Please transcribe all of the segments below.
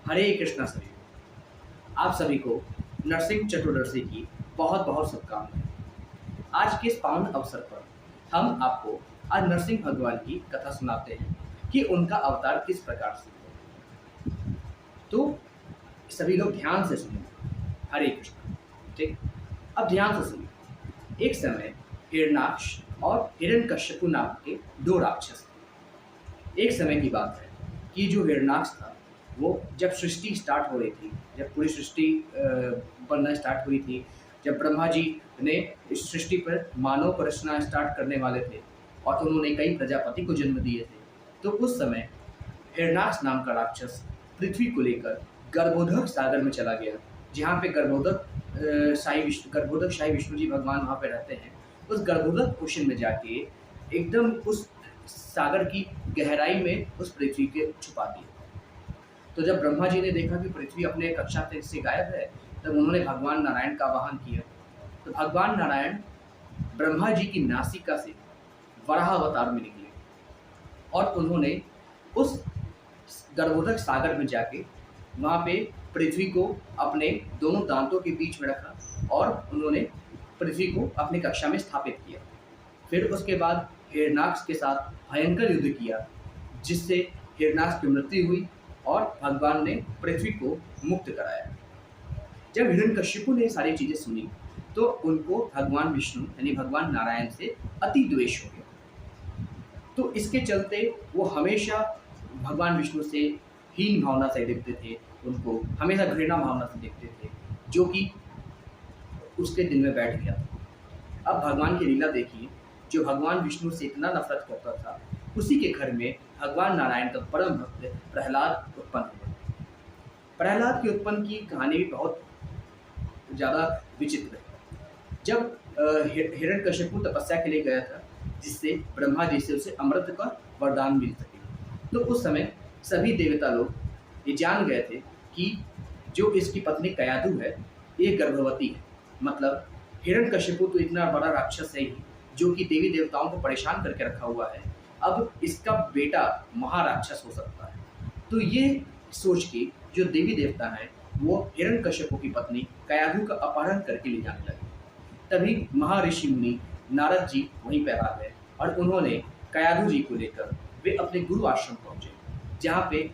हरे कृष्णा सभी। आप सभी को नरसिंह चतुर्दशी की बहुत बहुत शुभकामनाएं। आज के इस पावन अवसर पर हम आपको आज नरसिंह भगवान की कथा सुनाते हैं कि उनका अवतार किस प्रकार से हुआ। तो सभी लोग ध्यान से सुनिए। हरे कृष्णा। ठीक। अब ध्यान से सुनिए। एक समय हिरण्याक्ष और हिरण्यकश्यपु नाम के दो राक्षस थे। एक समय की बात है कि जो हिरण्याक्ष था वो जब सृष्टि स्टार्ट हो रही थी, जब पूरी सृष्टि बनना स्टार्ट हुई थी, जब ब्रह्मा जी ने इस सृष्टि पर मानव को रचना स्टार्ट करने वाले थे और उन्होंने कई प्रजापति को जन्म दिए थे, तो उस समय हिरण्याक्ष नाम का राक्षस पृथ्वी को लेकर गर्भोदक सागर में चला गया, जहाँ पे गर्भोदक शाही विष्णु जी भगवान वहाँ पे रहते हैं। उस गर्भोदक ओशन में जाके एकदम उस सागर की गहराई में उस पृथ्वी के छुपा दिया। तो जब ब्रह्मा जी ने देखा कि पृथ्वी अपने कक्षा से गायब है, तब उन्होंने भगवान नारायण का आवाहन किया। तो भगवान नारायण ब्रह्मा जी की नासिका से वराह अवतार में निकले और उन्होंने उस गर्भोदक सागर में जाके वहाँ पे पृथ्वी को अपने दोनों दांतों के बीच में रखा और उन्होंने पृथ्वी को अपनी कक्षा में स्थापित किया। फिर उसके बाद हिरण्याक्ष के साथ भयंकर युद्ध किया, जिससे हिरण्याक्ष की मृत्यु हुई और भगवान ने पृथ्वी को मुक्त कराया। जब हिरण्यकश्यपु ने सारी चीज़ें सुनी तो उनको भगवान विष्णु यानी भगवान नारायण से अति द्वेष हो गया। तो इसके चलते वो हमेशा भगवान विष्णु से हीन भावना से देखते थे, उनको हमेशा घृणा भावना से देखते थे, जो कि उसके दिल में बैठ गया था। अब भगवान की लीला देखिए। जो भगवान विष्णु से इतना नफरत करता था, उसी के घर में भगवान नारायण का परम भक्त प्रहलाद उत्पन्न हुआ। प्रहलाद के उत्पन्न की कहानी भी बहुत ज़्यादा विचित्र है। जब हिरण्यकश्यपु तपस्या के लिए गया था, जिससे ब्रह्मा जी से उसे अमृत का वरदान मिल सके, तो उस समय सभी देवता लोग ये जान गए थे कि जो इसकी पत्नी कयाधु है, ये गर्भवती है। मतलब हिरण्यकश्यपु तो इतना बड़ा राक्षस है ही, जो कि देवी देवताओं को परेशान करके रखा हुआ है, अब इसका बेटा महाराक्षस हो सकता है। तो ये सोच के जो देवी देवता हैं वो हिरण्यकश्यपु की पत्नी कयाधु का अपहरण करके ले जाने लगे। तभी महर्षि मुनि नारद जी वहीं पर आ गए और उन्होंने कयाधु जी को लेकर वे अपने गुरु आश्रम पहुंचे, जहाँ पे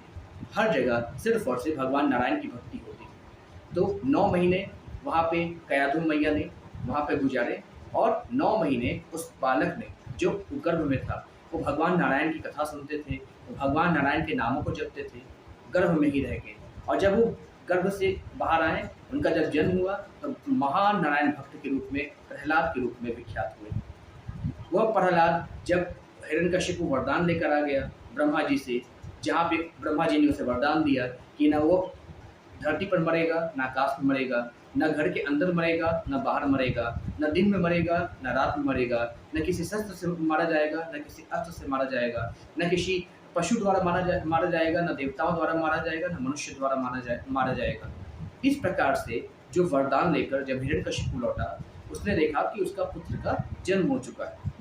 हर जगह सिर्फ और सिर्फ भगवान नारायण की भक्ति होती थी। तो 9 महीने वहाँ पे कयाधु मैया ने वहाँ पे गुजारे और 9 महीने उस बालक ने जो गर्भ में था वो भगवान नारायण की कथा सुनते थे, वो भगवान नारायण के नामों को जपते थे, गर्भ में ही रह गए। और जब वो गर्भ से बाहर आए, उनका जब जन्म हुआ, तो महान नारायण भक्त के रूप में प्रहलाद के रूप में विख्यात हुए। वह प्रहलाद जब हिरण्यकश्यपु वरदान लेकर आ गया ब्रह्मा जी से, जहाँ पे ब्रह्मा जी ने उसे वरदान दिया कि ना वो धरती पर मरेगा, ना आकाश में मरेगा, न घर के अंदर मरेगा, न बाहर मरेगा, न दिन में मरेगा, न रात में मरेगा, न किसी शस्त्र से मारा जाएगा, न किसी अस्त्र से मारा जाएगा, न किसी पशु द्वारा मारा जाएगा, न देवताओं द्वारा मारा जाएगा, न मनुष्य द्वारा मारा जाएगा। इस प्रकार से जो वरदान लेकर जब हिरण्यकश्यपु लौटा, उसने देखा कि उसका पुत्र का जन्म हो चुका है।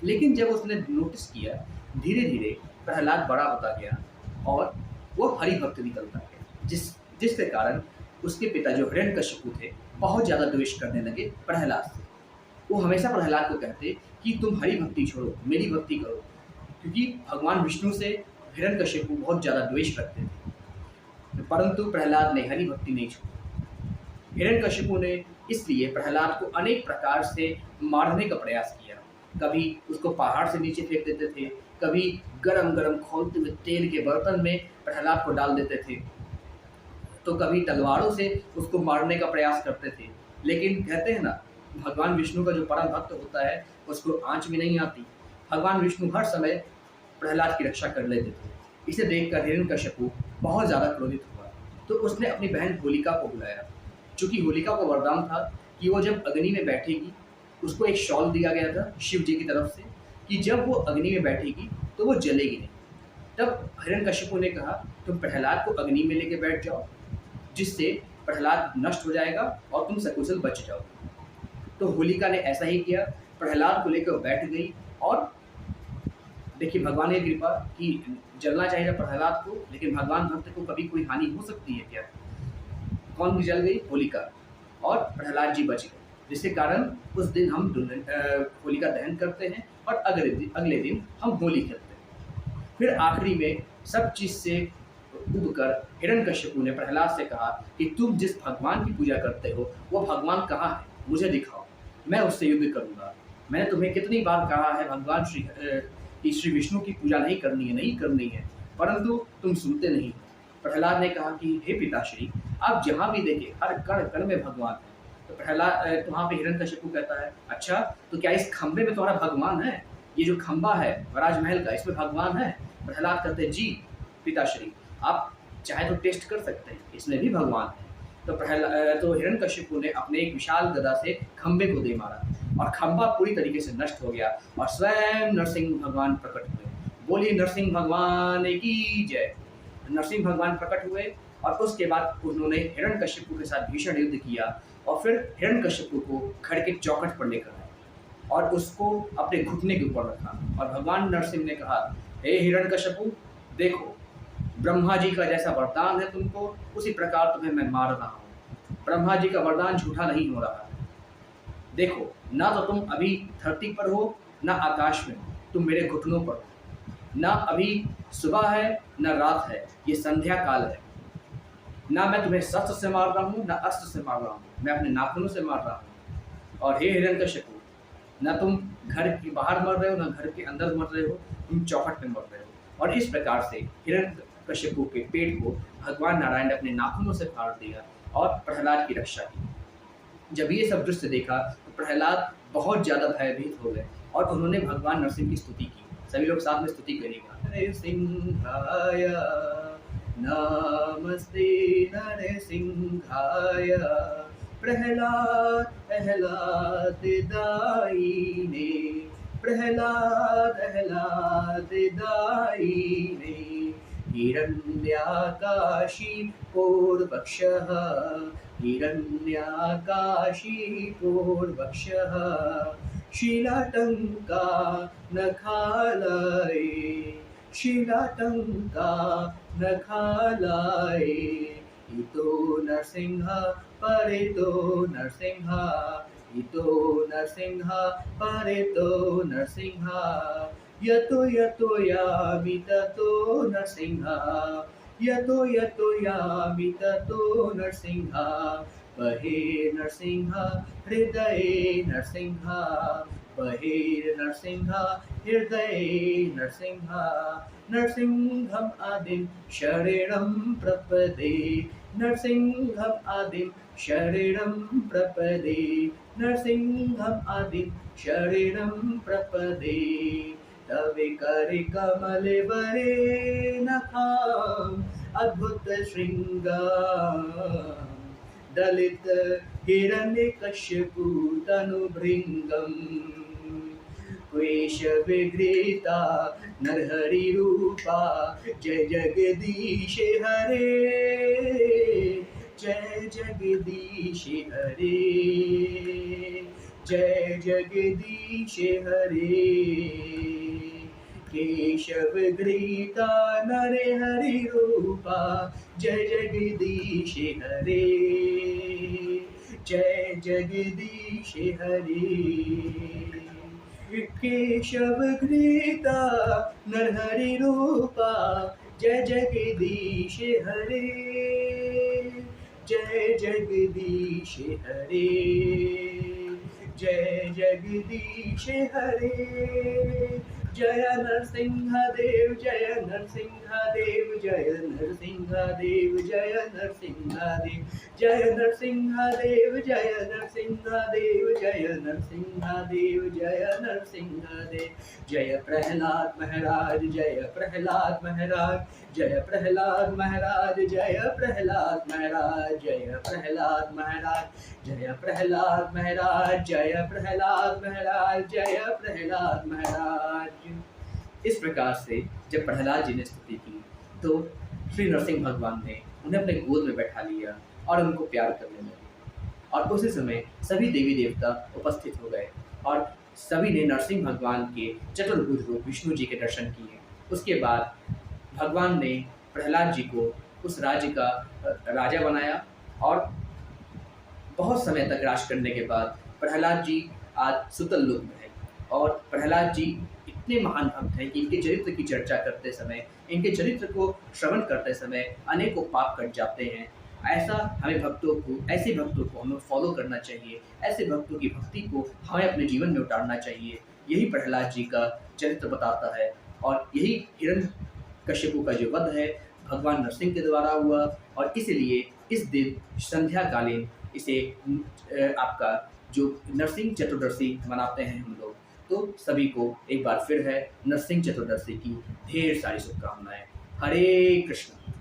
लेकिन जब उसने नोटिस किया, धीरे धीरे प्रहलाद बड़ा होता गया और वो हरिभक्त निकलता गया, जिसके कारण उसके पिता जो हिरण्यकश्यपु थे बहुत ज़्यादा द्वेष करने लगे प्रहलाद से। वो हमेशा प्रहलाद को कहते कि तुम हरि भक्ति छोड़ो, मेरी भक्ति करो, क्योंकि भगवान विष्णु से हिरण्यकश्यपु बहुत ज़्यादा द्वेष रखते थे। परंतु प्रहलाद ने हरि भक्ति नहीं छोड़ी। हिरण्यकश्यपु ने इसलिए प्रहलाद को अनेक प्रकार से मारने का प्रयास किया। कभी उसको पहाड़ से नीचे फेंक देते थे, कभी गरम गरम खौलते हुए तेल के बर्तन में प्रहलाद को डाल देते थे, तो कभी तलवारों से उसको मारने का प्रयास करते थे। लेकिन कहते हैं ना, भगवान विष्णु का जो परम भक्त होता है उसको आँच भी नहीं आती। भगवान विष्णु हर समय प्रहलाद की रक्षा कर लेते थे। इसे देखकर हिरण्यकश्यपु बहुत ज़्यादा क्रोधित हुआ, तो उसने अपनी बहन होलिका को बुलाया। चूँकि होलिका को वरदान था कि वो जब अग्नि में बैठेगी, उसको एक शॉल दिया गया था शिव जी की तरफ से कि जब वो अग्नि में बैठेगी तो वो जलेगी नहीं। तब हिरण्यकश्यपु ने कहा, तुम प्रहलाद को अग्नि में लेके बैठ जाओ, जिससे प्रहलाद नष्ट हो जाएगा और तुम सकुशल बच जाओ। तो होलिका ने ऐसा ही किया, प्रहलाद को लेकर बैठ गई और देखिए भगवान की कृपा कि जलना चाहिए प्रहलाद को, लेकिन भगवान भक्त को कभी कोई हानि हो सकती है क्या? कौन जल गई? होलिका, और प्रहलाद जी बच गए, जिसके कारण उस दिन हम होलिका दहन करते हैं और अगले दिन हम होली खेलते हैं। फिर आखिरी में सब चीज़ से उब कर हिरण्यकश्यपु ने प्रहलाद से कहा कि तुम जिस भगवान की पूजा करते हो वो भगवान कहाँ है, मुझे दिखाओ, मैं उससे युद्ध करूँगा। मैंने तुम्हें कितनी बार कहा है भगवान कि श्री विष्णु की पूजा नहीं करनी है, नहीं करनी है, परंतु तुम सुनते नहीं हो। प्रहलाद ने कहा कि हे पिताश्री, आप जहाँ भी देखें हर कण कण में भगवान है। तो प्रहलाद वहाँ पे हिरण्यकश्यपु कहता है, अच्छा तो क्या इस खंबे में तुम्हारा भगवान है? ये जो खंबा है राजमहल का, इसमें भगवान है? प्रहलाद कहते हैं, जी पिताश्री, आप चाहे तो टेस्ट कर सकते हैं, इसमें भी भगवान है। तो हिरण्यकश्यपु ने अपने एक विशाल गदा से खंबे को दे मारा और खंबा पूरी तरीके से नष्ट हो गया और स्वयं नरसिंह भगवान प्रकट हुए। बोलिए नरसिंह भगवान की जय। नरसिंह भगवान प्रकट हुए और उसके बाद उन्होंने हिरण्यकश्यपु के साथ भीषण युद्ध किया और फिर हिरण्यकश्यपु को खड़ के चौखट पर लेकर आए और उसको अपने घुटने के ऊपर रखा और भगवान नरसिंह ने कहा, हे हिरण्यकश्यपु, देखो ब्रह्मा जी का जैसा वरदान है तुमको, उसी प्रकार तुम्हें मैं मार रहा हूँ। ब्रह्मा जी का वरदान झूठा नहीं हो रहा है। देखो, ना तो तुम अभी धरती पर हो, ना आकाश में हो, तुम मेरे घुटनों पर हो। ना अभी सुबह है ना रात है, ये संध्या काल है। ना मैं तुम्हें शस्त्र से मार रहा हूँ ना अस्त्र से मार रहा हूँ, मैं अपने नाखूनों से मार रहा हूँ। और हे हिरण्यकश्यपु, ना तुम घर के बाहर मर रहे हो ना घर के अंदर मर रहे हो, तुम चौखट में मर रहे हो। और इस प्रकार से हिरण्यकश्यपु के पेट को भगवान नारायण ने अपने नाखूनों से फाड़ दिया और प्रहलाद की रक्षा की। जब ये सब दृश्य देखा तो प्रहलाद बहुत ज़्यादा भयभीत हो गए और उन्होंने भगवान नरसिंह की स्तुति की। सभी लोग साथ में स्तुति करिएगा। नरसिंहाय नमस्ते नरसिंहाय, प्रहलाद प्रहलाद दायिने, प्रहलाद प्रहलाद दायिने, हिरण्याकाशी पूर्वक्षः, हिरण्याकाशी पूर्वक्षः, शिलाटंका नखालये, शिलाटंका नखालये, इतो नरसिंह परितो नरसिंह, इतो नरसिंह परितो नरसिंह, यतो यतो यामि ततो नरसिंह, यतो यतो यामि ततो नरसिंह, बहे नरसिंह हृदये नरसिंह, बहे नरसिंह हृदये नरसिंह, नरसिंहम् आदिं शरणं प्रपदे, नरसिंहम् आदिं शरणं प्रपदे, नरसिंहम् आदिं शरणं प्रपदे, तवे करे कमले वरे नखाम् अद्भुत श्रृंगार, दलित हिरण्यकश्यपु तनुभृंगम्, क्वेश विगृहीता नरहरि रूपा, जय जगदीश हरे, जय जगदीश हरे, जय जगदीश हरे, केशव गृहीता नरहरि रूपा, जय जगदीश हरे, जय जगदीश हरे, केशव गृहीता नरहरि रूपा, जय जगदीश हरे, जय जगदीश हरे, जय जगदीश हरे, जय नरसिंह देव, जय नरसिंह देव, जय नरसिंह देव, जय नरसिंह देव, जय नरसिंह देव, जय नरसिंह देव, जय नरसिंह देव, जय नरसिंह देव, जय प्रहलाद महाराज, जय प्रहलाद महाराज, जय प्रहलाद महाराज, जय प्रहलाद महाराज, जय प्रहलाद महाराज, जय प्रहलाद महाराज, जय प्रहलाद महाराज, जय प्रहलाद महाराज। इस प्रकार से जब प्रहलाद जी ने स्तुति की तो श्री नरसिंह भगवान ने उन्हें अपने गोद में बैठा लिया और उनको प्यार करने लगे और उसी समय सभी देवी देवता उपस्थित हो गए और सभी ने नरसिंह भगवान के चतुर्भुज रूप विष्णु जी के दर्शन किए। उसके बाद भगवान ने प्रहलाद जी को उस राज्य का राजा बनाया और बहुत समय तक राज करने के बाद प्रहलाद जी आज सुतल लोक में हैं। और प्रहलाद जी इतने महान भक्त हैं कि इनके चरित्र की चर्चा करते समय, इनके चरित्र को श्रवण करते समय अनेकों पाप कट जाते हैं। ऐसा हमें भक्तों को, ऐसे भक्तों को हमें फॉलो करना चाहिए, ऐसे भक्तों की भक्ति को हमें अपने जीवन में उतारना चाहिए। यही प्रहलाद जी का चरित्र बताता है और यही हिरण्यकश्यपु का जो वध है भगवान नरसिंह के द्वारा हुआ। और इसलिए इस दिन संध्याकालीन इसे आपका जो नरसिंह चतुर्दशी मनाते हैं हम लोग। तो सभी को एक बार फिर है नरसिंह चतुर्दशी की ढेर सारी शुभकामनाएं। हरे कृष्ण।